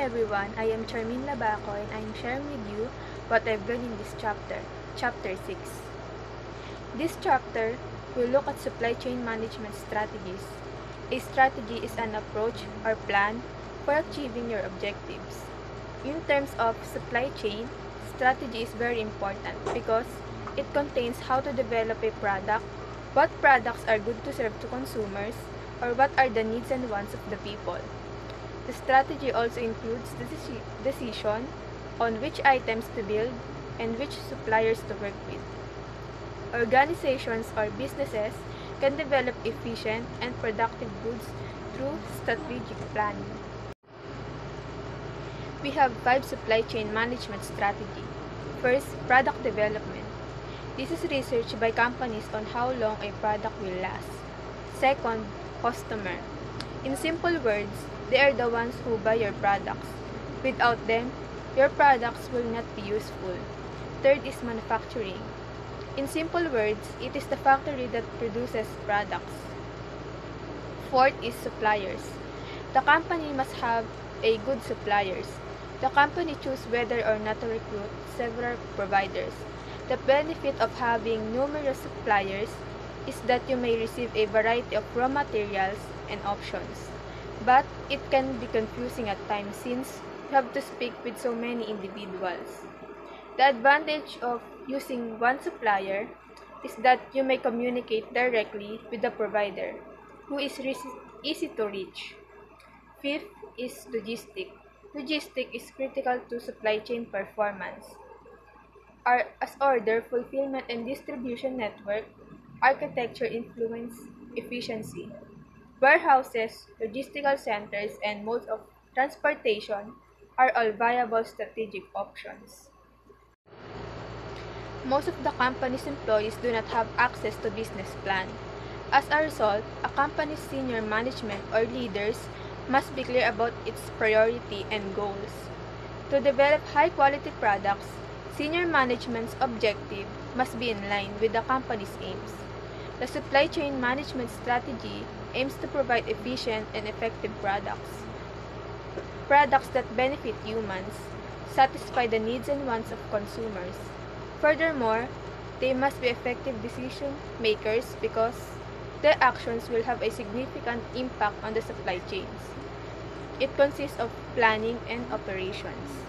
everyone, I am Charmin Labaco and I am sharing with you what I've learned in this chapter, Chapter 6. This chapter will look at supply chain management strategies. A strategy is an approach or plan for achieving your objectives. In terms of supply chain, strategy is very important because it contains how to develop a product, what products are good to serve to consumers, or what are the needs and wants of the people. The strategy also includes the decision on which items to build and which suppliers to work with. Organizations or businesses can develop efficient and productive goods through strategic planning. We have 5 supply chain management strategy. First, product development. This is research by companies on how long a product will last. Second, customer. In simple words, they are the ones who buy your products. Without them, your products will not be useful. Third is manufacturing. In simple words, it is the factory that produces products. Fourth is suppliers. The company must have a good suppliers. The company chooses whether or not to recruit several providers. The benefit of having numerous suppliers is that you may receive a variety of raw materials and options. But it can be confusing at times since you have to speak with so many individuals. The advantage of using one supplier is that you may communicate directly with the provider, who is easy to reach. Fifth is logistic. Logistic is critical to supply chain performance. As order, fulfillment, and distribution network, architecture influence efficiency. Warehouses, logistical centers, and modes of transportation are all viable strategic options. Most of the company's employees do not have access to business plan. As a result, a company's senior management or leaders must be clear about its priority and goals. To develop high-quality products, senior management's objective must be in line with the company's aims. The supply chain management strategy aims to provide efficient and effective products. Products that benefit humans, satisfy the needs and wants of consumers. Furthermore, they must be effective decision makers because their actions will have a significant impact on the supply chains. It consists of planning and operations.